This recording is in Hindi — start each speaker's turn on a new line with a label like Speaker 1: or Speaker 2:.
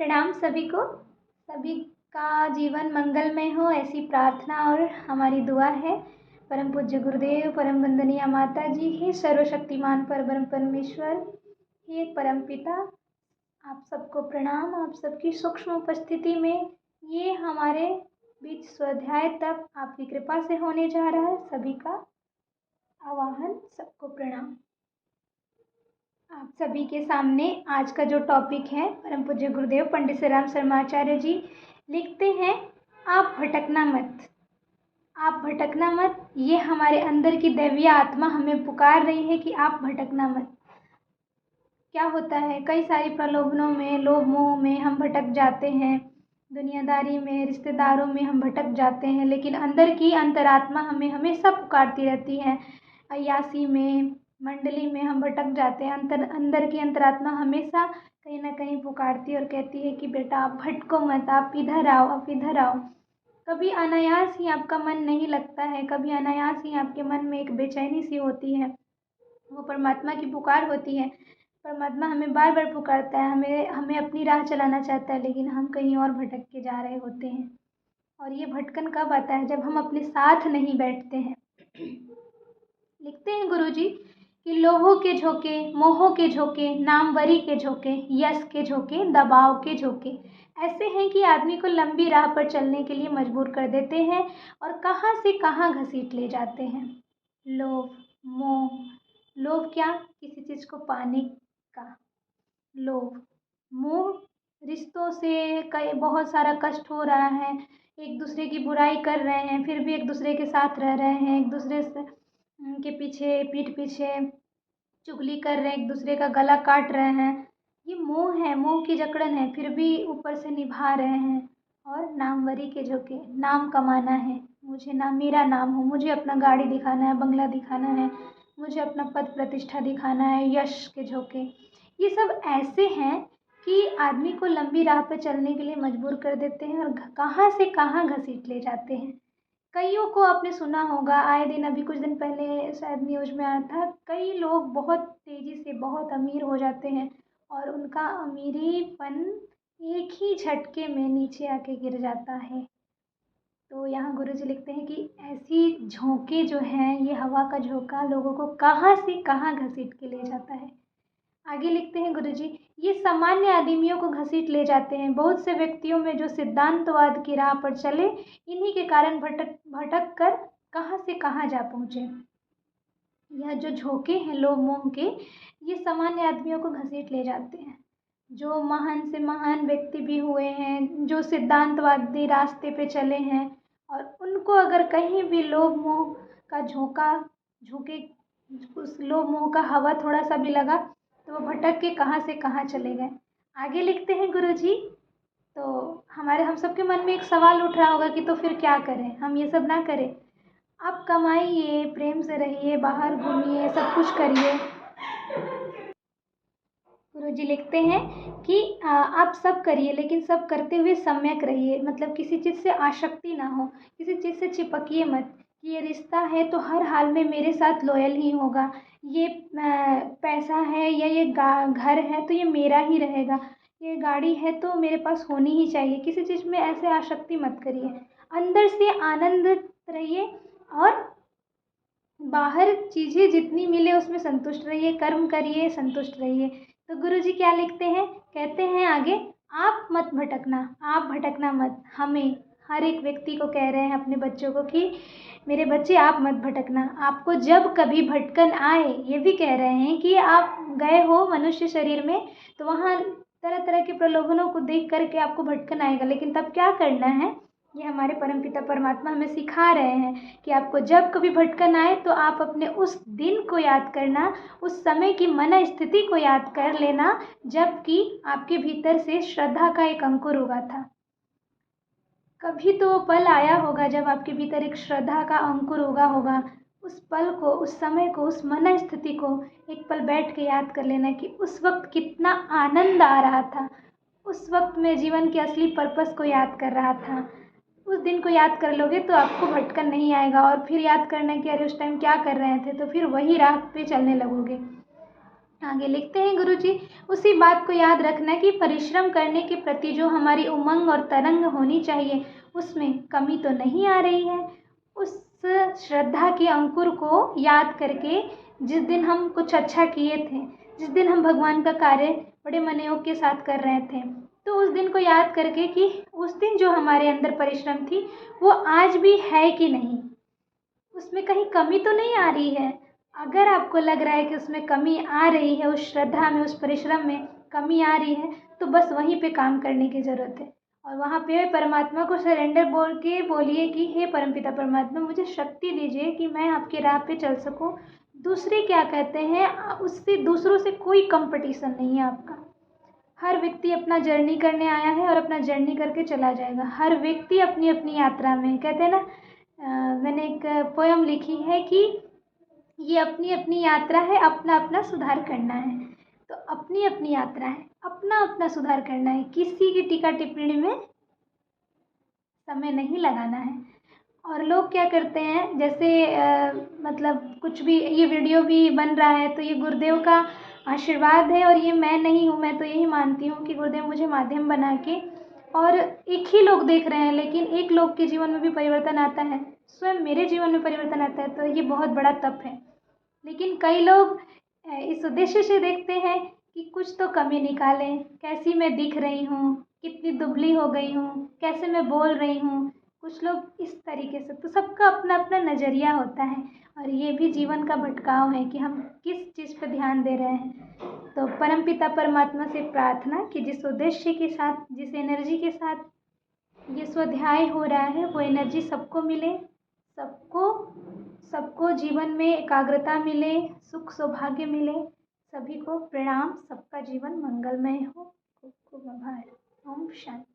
Speaker 1: प्रणाम सभी को। सभी का जीवन मंगलमय हो, ऐसी प्रार्थना और हमारी दुआ है। परम पूज्य गुरुदेव, परम वंदनीय माता जी, हे सर्वशक्तिमान परब्रह्म परमेश्वर, हे परम पिता, आप सबको प्रणाम। आप सबकी सूक्ष्म उपस्थिति में ये हमारे बीच स्वाध्याय तक आपकी कृपा से होने जा रहा है। सभी का आवाहन, सबको प्रणाम। आप सभी के सामने आज का जो टॉपिक है, परम पूज्य गुरुदेव पंडित श्री राम शर्माचार्य जी लिखते हैं, आप भटकना मत, आप भटकना मत। ये हमारे अंदर की दैवीय आत्मा हमें पुकार रही है कि आप भटकना मत। क्या होता है, कई सारी प्रलोभनों में, लोभ मोह में हम भटक जाते हैं, दुनियादारी में, रिश्तेदारों में हम भटक जाते हैं, लेकिन अंदर की अंतरात्मा हमें हमेशा पुकारती रहती है। अय्यासी में, मंडली में हम भटक जाते हैं। अंदर की अंतरात्मा हमेशा कहीं ना कहीं पुकारती और कहती है कि बेटा आप भटको मत, आप इधर आओ, आप इधर आओ। कभी अनायास ही आपका मन नहीं लगता है, कभी अनायास ही आपके मन में एक बेचैनी सी होती है। वो परमात्मा की पुकार होती है। परमात्मा हमें बार बार पुकारता है, हमें हमें अपनी राह चलाना चाहता है, लेकिन हम कहीं और भटक के जा रहे होते हैं। और ये भटकन कब आता है? जब हम अपने साथ नहीं बैठते हैं। लिखते हैं गुरुजी कि लोभों के झोंके, मोहों के झोंके, नामवरी के झोंके, यश के झोंके, दबाव के झोंके ऐसे हैं कि आदमी को लंबी राह पर चलने के लिए मजबूर कर देते हैं और कहाँ से कहाँ घसीट ले जाते हैं। लोभ, मोह। लोभ क्या? किसी चीज़ को पाने का लोभ। मोह, रिश्तों से कई बहुत सारा कष्ट हो रहा है, एक दूसरे की बुराई कर रहे हैं, फिर भी एक दूसरे के साथ रह रहे हैं, एक दूसरे से के पीछे, पीठ पीछे चुगली कर रहे हैं, एक दूसरे का गला काट रहे हैं। ये मोह है, मोह की जकड़न है, फिर भी ऊपर से निभा रहे हैं। और नामवरी के झोंके, नाम कमाना है मुझे, ना मेरा नाम हो, मुझे अपना गाड़ी दिखाना है, बंगला दिखाना है, मुझे अपना पद प्रतिष्ठा दिखाना है, यश के झोंके। ये सब ऐसे हैं कि आदमी को लंबी राह पर चलने के लिए मजबूर कर देते हैं और कहाँ से कहाँ घसीट ले जाते हैं। कईयों को आपने सुना होगा, आए दिन, अभी कुछ दिन पहले शायद न्यूज़ में आया था, कई लोग बहुत तेज़ी से बहुत अमीर हो जाते हैं और उनका अमीरीपन एक ही झटके में नीचे आके गिर जाता है। तो यहाँ गुरुजी लिखते हैं कि ऐसी झोंके जो हैं, ये हवा का झोंका लोगों को कहाँ से कहाँ घसीट के ले जाता है। आगे लिखते हैं गुरुजी, ये सामान्य आदमियों को घसीट ले जाते हैं। बहुत से व्यक्तियों में जो सिद्धांतवाद की राह पर चले, इन्हीं के कारण भटक भटक कर कहाँ से कहाँ जा पहुँचे। यह जो झोंके हैं लोभ मोह के, ये सामान्य आदमियों को घसीट ले जाते हैं। जो महान से महान व्यक्ति भी हुए हैं, जो सिद्धांतवादी रास्ते पे चले हैं, और उनको अगर कहीं भी लोभ मोह का झोंका झोंके, उस लोभ मोह का हवा थोड़ा सा भी लगा तो वो भटक के कहाँ से कहाँ चले गए। आगे लिखते हैं गुरुजी, तो हम सबके मन में एक सवाल उठ रहा होगा कि तो फिर क्या करें, हम ये सब ना करें। आप कमाइए, प्रेम से रहिए, बाहर घूमिए, सब कुछ करिए। गुरुजी लिखते हैं कि आप सब करिए, लेकिन सब करते हुए सम्यक रहिए, मतलब किसी चीज़ से आसक्ति ना हो, किसी चीज़ से चिपकिए मत कि ये रिश्ता है तो हर हाल में मेरे साथ लॉयल ही होगा, ये पैसा है या ये घर है तो ये मेरा ही रहेगा, ये गाड़ी है तो मेरे पास होनी ही चाहिए। किसी चीज़ में ऐसे आसक्ति मत करिए, अंदर से आनंदित रहिए और बाहर चीज़ें जितनी मिले उसमें संतुष्ट रहिए, कर्म करिए, संतुष्ट रहिए। तो गुरुजी क्या लिखते हैं, कहते हैं आगे, आप मत भटकना, आप भटकना मत। हमें, हर एक व्यक्ति को कह रहे हैं, अपने बच्चों को, कि मेरे बच्चे आप मत भटकना। आपको जब कभी भटकन आए, ये भी कह रहे हैं कि आप गए हो मनुष्य शरीर में तो वहाँ तरह तरह के प्रलोभनों को देख करके आपको भटकन आएगा, लेकिन तब क्या करना है, ये हमारे परमपिता परमात्मा हमें सिखा रहे हैं कि आपको जब कभी भटकन आए तो आप अपने उस दिन को याद करना, उस समय की मन स्थिति को याद कर लेना जबकि आपके भीतर से श्रद्धा का एक अंकुर उगा था। कभी तो वो पल आया होगा जब आपके भीतर एक श्रद्धा का अंकुर उगा होगा। उस पल को, उस समय को, उस मन स्थिति को एक पल बैठ के याद कर लेना कि उस वक्त कितना आनंद आ रहा था, उस वक्त मैं जीवन के असली पर्पस को याद कर रहा था। उस दिन को याद कर लोगे तो आपको भटकन नहीं आएगा, और फिर याद करना कि अरे उस टाइम क्या कर रहे थे, तो फिर वही राह पे चलने लगोगे। आगे लिखते हैं गुरुजी, उसी बात को याद रखना कि परिश्रम करने के प्रति जो हमारी उमंग और तरंग होनी चाहिए उसमें कमी तो नहीं आ रही है। उस श्रद्धा के अंकुर को याद करके जिस दिन हम कुछ अच्छा किए थे, जिस दिन हम भगवान का कार्य बड़े मनयोग के साथ कर रहे थे, तो उस दिन को याद करके कि उस दिन जो हमारे अंदर परिश्रम थी वो आज भी है कि नहीं, उसमें कहीं कमी तो नहीं आ रही है। अगर आपको लग रहा है कि उसमें कमी आ रही है, उस श्रद्धा में, उस परिश्रम में कमी आ रही है, तो बस वहीं पे काम करने की ज़रूरत है। और वहाँ पे परमात्मा को सरेंडर बोल के बोलिए कि हे परमपिता परमात्मा, मुझे शक्ति दीजिए कि मैं आपकी राह पे चल सकूँ। दूसरे क्या कहते हैं, उससे दूसरों से कोई कंपटीशन नहीं है आपका। हर व्यक्ति अपना जर्नी करने आया है और अपना जर्नी करके चला जाएगा। हर व्यक्ति अपनी अपनी यात्रा में, कहते हैं ना, मैंने एक पोयम लिखी है कि ये अपनी अपनी यात्रा है, अपना अपना सुधार करना है। तो अपनी अपनी यात्रा है, अपना अपना सुधार करना है, किसी की टीका टिप्पणी में समय नहीं लगाना है। और लोग क्या करते हैं, जैसे मतलब कुछ भी, ये वीडियो भी बन रहा है तो ये गुरुदेव का आशीर्वाद है और ये मैं नहीं हूँ। मैं तो यही मानती हूँ कि गुरुदेव मुझे माध्यम बना के, और एक ही लोग देख रहे हैं लेकिन एक लोग के जीवन में भी परिवर्तन आता है, स्वयं मेरे जीवन में परिवर्तन आता है, तो ये बहुत बड़ा तप है। लेकिन कई लोग इस उद्देश्य से देखते हैं कि कुछ तो कमी निकालें, कैसी मैं दिख रही हूँ, कितनी दुबली हो गई हूँ, कैसे मैं बोल रही हूँ, कुछ लोग इस तरीके से। तो सबका अपना अपना नज़रिया होता है और ये भी जीवन का भटकाव है कि हम किस चीज़ पर ध्यान दे रहे हैं। तो परमपिता परमात्मा से प्रार्थना कि जिस उद्देश्य के साथ, जिस एनर्जी के साथ ये स्वाध्याय हो रहा है, वो एनर्जी सबको मिले, सबको सबको जीवन में एकाग्रता मिले, सुख सौभाग्य मिले। सभी को प्रणाम, सबका जीवन मंगलमय हो। खूब खूब आभार। ओम शांति।